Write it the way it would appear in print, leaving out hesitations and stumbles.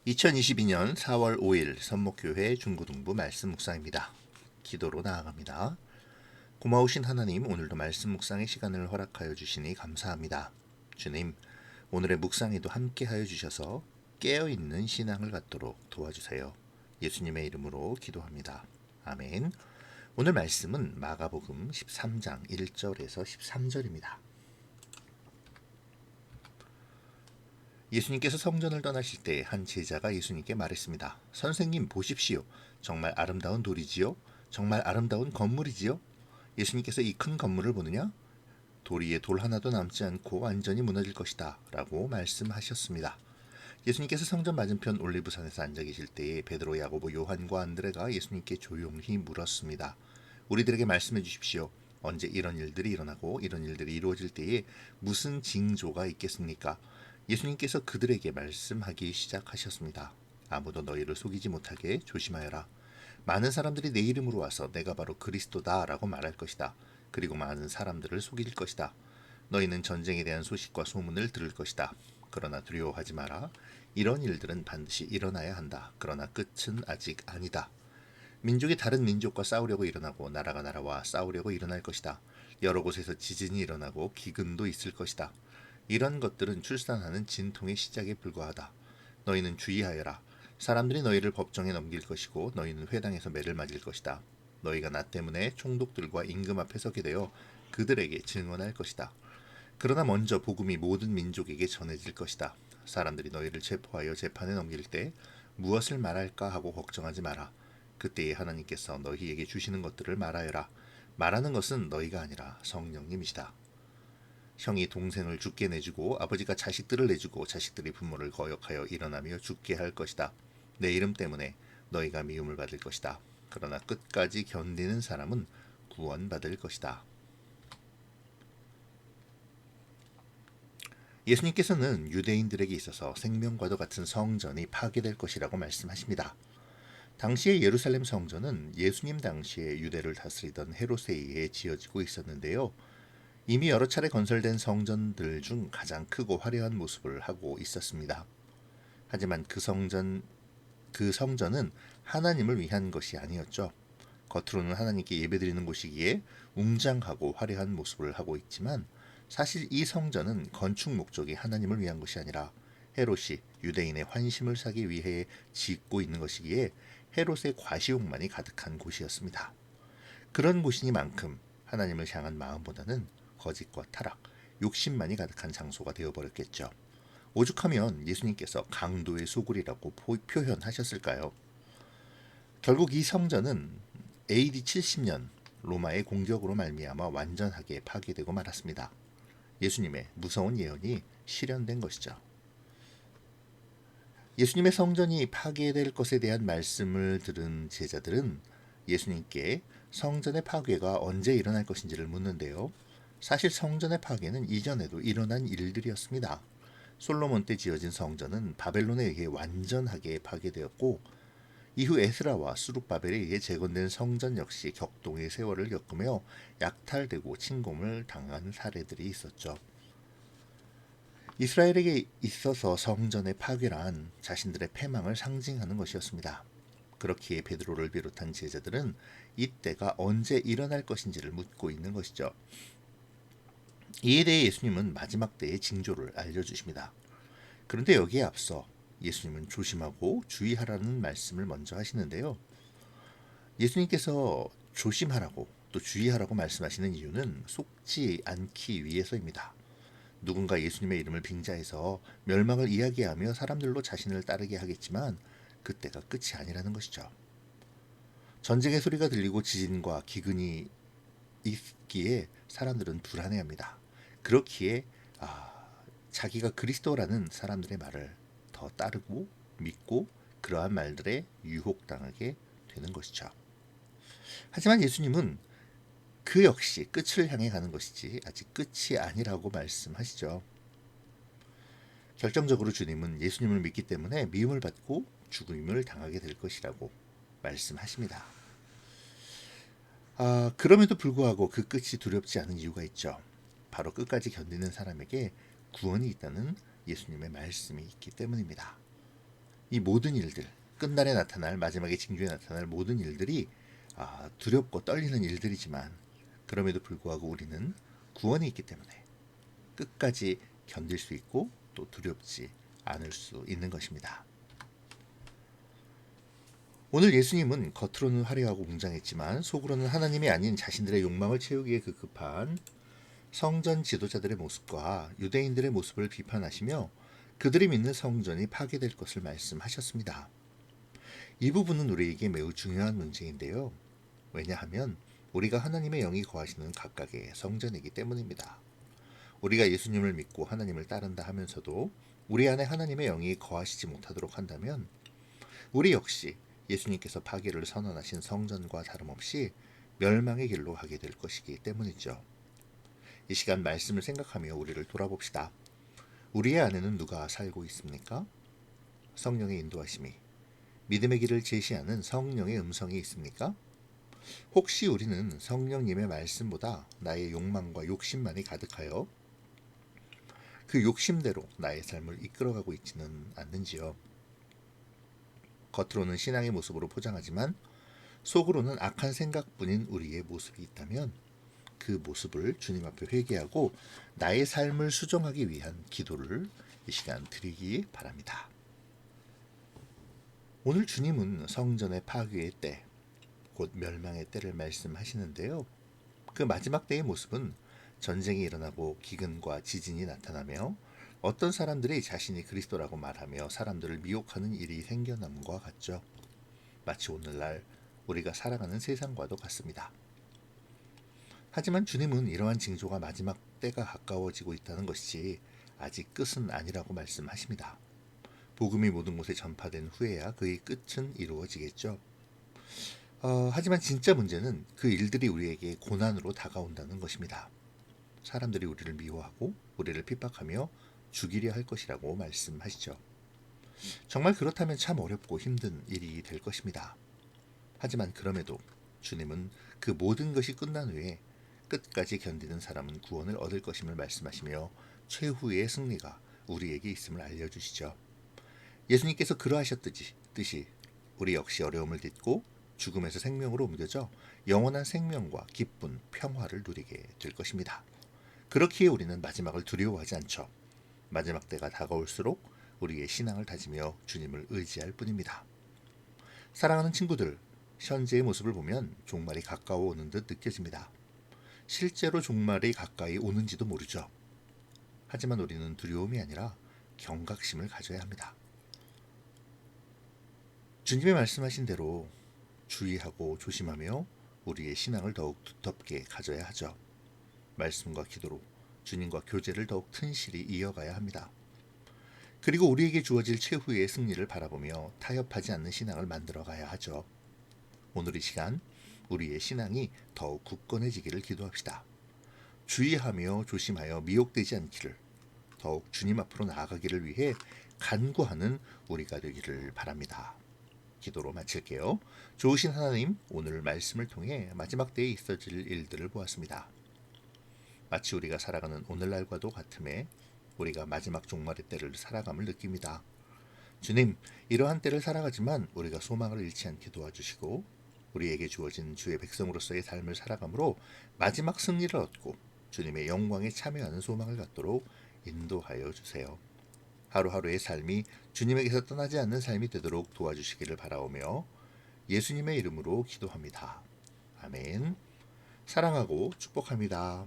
2022년 4월 5일 선목교회 중고등부 말씀 묵상입니다. 기도로 나아갑니다. 고마우신 하나님, 오늘도 말씀 묵상의 시간을 허락하여 주시니 감사합니다. 주님, 오늘의 묵상에도 함께하여 주셔서 깨어있는 신앙을 갖도록 도와주세요. 예수님의 이름으로 기도합니다. 아멘. 오늘 말씀은 마가복음 13장 1절에서 13절입니다. 예수님께서 성전을 떠나실 때 한 제자가 예수님께 말했습니다. 선생님, 보십시오. 정말 아름다운 돌이지요? 정말 아름다운 건물이지요? 예수님께서 이 큰 건물을 보느냐? 돌 위에 돌 하나도 남지 않고 완전히 무너질 것이다 라고 말씀하셨습니다. 예수님께서 성전 맞은편 올리브산에서 앉아 계실 때에 베드로, 야고보, 요한과 안드레가 예수님께 조용히 물었습니다. 우리들에게 말씀해 주십시오. 언제 이런 일들이 일어나고 이런 일들이 이루어질 때에 무슨 징조가 있겠습니까? 예수님께서 그들에게 말씀하기 시작하셨습니다. 아무도 너희를 속이지 못하게 조심하여라. 많은 사람들이 내 이름으로 와서 내가 바로 그리스도다 라고 말할 것이다. 그리고 많은 사람들을 속일 것이다. 너희는 전쟁에 대한 소식과 소문을 들을 것이다. 그러나 두려워하지 마라. 이런 일들은 반드시 일어나야 한다. 그러나 끝은 아직 아니다. 민족이 다른 민족과 싸우려고 일어나고 나라가 나라와 싸우려고 일어날 것이다. 여러 곳에서 지진이 일어나고 기근도 있을 것이다. 이런 것들은 출산하는 진통의 시작에 불과하다. 너희는 주의하여라. 사람들이 너희를 법정에 넘길 것이고 너희는 회당에서 매를 맞을 것이다. 너희가 나 때문에 총독들과 임금 앞에 서게 되어 그들에게 증언할 것이다. 그러나 먼저 복음이 모든 민족에게 전해질 것이다. 사람들이 너희를 체포하여 재판에 넘길 때 무엇을 말할까 하고 걱정하지 마라. 그때에 하나님께서 너희에게 주시는 것들을 말하여라. 말하는 것은 너희가 아니라 성령님이시다. 형이 동생을 죽게 내주고 아버지가 자식들을 내주고 자식들이 부모를 거역하여 일어나며 죽게 할 것이다. 내 이름 때문에 너희가 미움을 받을 것이다. 그러나 끝까지 견디는 사람은 구원받을 것이다. 예수님께서는 유대인들에게 있어서 생명과도 같은 성전이 파괴될 것이라고 말씀하십니다. 당시의 예루살렘 성전은 예수님 당시에 유대를 다스리던 헤롯에 의해 지어지고 있었는데요. 이미 여러 차례 건설된 성전들 중 가장 크고 화려한 모습을 하고 있었습니다. 하지만 그 성전은 하나님을 위한 것이 아니었죠. 겉으로는 하나님께 예배드리는 곳이기에 웅장하고 화려한 모습을 하고 있지만 사실 이 성전은 건축 목적이 하나님을 위한 것이 아니라 헤롯이 유대인의 환심을 사기 위해 짓고 있는 것이기에 헤롯의 과시욕만이 가득한 곳이었습니다. 그런 곳이니만큼 하나님을 향한 마음보다는 거짓과 타락, 욕심만이 가득한 장소가 되어버렸겠죠. 오죽하면 예수님께서 강도의 소굴이라고 표현하셨을까요? 결국 이 성전은 AD 70년 로마의 공격으로 말미암아 완전하게 파괴되고 말았습니다. 예수님의 무서운 예언이 실현된 것이죠. 예수님의 성전이 파괴될 것에 대한 말씀을 들은 제자들은 예수님께 성전의 파괴가 언제 일어날 것인지를 묻는데요. 사실 성전의 파괴는 이전에도 일어난 일들이었습니다. 솔로몬 때 지어진 성전은 바벨론에 의해 완전하게 파괴되었고 이후 에스라와 수룹바벨에 의해 재건된 성전 역시 격동의 세월을 겪으며 약탈되고 침공을 당한 사례들이 있었죠. 이스라엘에게 있어서 성전의 파괴란 자신들의 패망을 상징하는 것이었습니다. 그렇기에 베드로를 비롯한 제자들은 이때가 언제 일어날 것인지를 묻고 있는 것이죠. 이에 대해 예수님은 마지막 때의 징조를 알려주십니다. 그런데 여기에 앞서 예수님은 조심하고 주의하라는 말씀을 먼저 하시는데요. 예수님께서 조심하라고 또 주의하라고 말씀하시는 이유는 속지 않기 위해서입니다. 누군가 예수님의 이름을 빙자해서 멸망을 이야기하며 사람들로 자신을 따르게 하겠지만 그때가 끝이 아니라는 것이죠. 전쟁의 소리가 들리고 지진과 기근이 있기에 사람들은 불안해합니다. 그렇기에 자기가 그리스도라는 사람들의 말을 더 따르고 믿고 그러한 말들에 유혹당하게 되는 것이죠. 하지만 예수님은 그 역시 끝을 향해 가는 것이지 아직 끝이 아니라고 말씀하시죠. 결정적으로 주님은 예수님을 믿기 때문에 미움을 받고 죽음을 당하게 될 것이라고 말씀하십니다. 그럼에도 불구하고 그 끝이 두렵지 않은 이유가 있죠. 바로 끝까지 견디는 사람에게 구원이 있다는 예수님의 말씀이 있기 때문입니다. 이 모든 일들, 끝날에 나타날 마지막에 징조에 나타날 모든 일들이 두렵고 떨리는 일들이지만 그럼에도 불구하고 우리는 구원이 있기 때문에 끝까지 견딜 수 있고 또 두렵지 않을 수 있는 것입니다. 오늘 예수님은 겉으로는 화려하고 웅장했지만 속으로는 하나님이 아닌 자신들의 욕망을 채우기에 급급한 성전 지도자들의 모습과 유대인들의 모습을 비판하시며 그들이 믿는 성전이 파괴될 것을 말씀하셨습니다. 이 부분은 우리에게 매우 중요한 문제인데요. 왜냐하면 우리가 하나님의 영이 거하시는 각각의 성전이기 때문입니다. 우리가 예수님을 믿고 하나님을 따른다 하면서도 우리 안에 하나님의 영이 거하시지 못하도록 한다면 우리 역시 예수님께서 파괴를 선언하신 성전과 다름없이 멸망의 길로 가게 될 것이기 때문이죠. 이 시간 말씀을 생각하며 우리를 돌아봅시다. 우리의 안에는 누가 살고 있습니까? 성령의 인도하심이, 믿음의 길을 제시하는 성령의 음성이 있습니까? 혹시 우리는 성령님의 말씀보다 나의 욕망과 욕심만이 가득하여 그 욕심대로 나의 삶을 이끌어가고 있지는 않는지요? 겉으로는 신앙의 모습으로 포장하지만 속으로는 악한 생각뿐인 우리의 모습이 있다면 그 모습을 주님 앞에 회개하고 나의 삶을 수정하기 위한 기도를 이 시간 드리기 바랍니다. 오늘 주님은 성전의 파괴의 때, 곧 멸망의 때를 말씀하시는데요. 그 마지막 때의 모습은 전쟁이 일어나고 기근과 지진이 나타나며 어떤 사람들이 자신이 그리스도라고 말하며 사람들을 미혹하는 일이 생겨남과 같죠. 마치 오늘날 우리가 살아가는 세상과도 같습니다. 하지만 주님은 이러한 징조가 마지막 때가 가까워지고 있다는 것이 아직 끝은 아니라고 말씀하십니다. 복음이 모든 곳에 전파된 후에야 그의 끝은 이루어지겠죠. 하지만 진짜 문제는 그 일들이 우리에게 고난으로 다가온다는 것입니다. 사람들이 우리를 미워하고 우리를 핍박하며 죽이려 할 것이라고 말씀하시죠. 정말 그렇다면 참 어렵고 힘든 일이 될 것입니다. 하지만 그럼에도 주님은 그 모든 것이 끝난 후에 끝까지 견디는 사람은 구원을 얻을 것임을 말씀하시며 최후의 승리가 우리에게 있음을 알려주시죠. 예수님께서 그러하셨듯이 우리 역시 어려움을 딛고 죽음에서 생명으로 옮겨져 영원한 생명과 기쁨, 평화를 누리게 될 것입니다. 그렇기에 우리는 마지막을 두려워하지 않죠. 마지막 때가 다가올수록 우리의 신앙을 다지며 주님을 의지할 뿐입니다. 사랑하는 친구들, 현재의 모습을 보면 종말이 가까워 오는 듯 느껴집니다. 실제로 종말이 가까이 오는지도 모르죠. 하지만 우리는 두려움이 아니라 경각심을 가져야 합니다. 주님의 말씀하신 대로 주의하고 조심하며 우리의 신앙을 더욱 두텁게 가져야 하죠. 말씀과 기도로 주님과 교제를 더욱 튼실히 이어가야 합니다. 그리고 우리에게 주어질 최후의 승리를 바라보며 타협하지 않는 신앙을 만들어가야 하죠. 오늘 이 시간 우리의 신앙이 더욱 굳건해지기를 기도합시다. 주의하며 조심하여 미혹되지 않기를, 더욱 주님 앞으로 나아가기를 위해 간구하는 우리가 되기를 바랍니다. 기도로 마칠게요. 좋으신 하나님, 오늘 말씀을 통해 마지막 때에 있어질 일들을 보았습니다. 마치 우리가 살아가는 오늘날과도 같음에 우리가 마지막 종말의 때를 살아감을 느낍니다. 주님, 이러한 때를 살아가지만 우리가 소망을 잃지 않게 도와주시고 우리에게 주어진 주의 백성으로서의 삶을 살아감으로 마지막 승리를 얻고 주님의 영광에 참여하는 소망을 갖도록 인도하여 주세요. 하루하루의 삶이 주님에게서 떠나지 않는 삶이 되도록 도와주시기를 바라오며 예수님의 이름으로 기도합니다. 아멘. 사랑하고 축복합니다.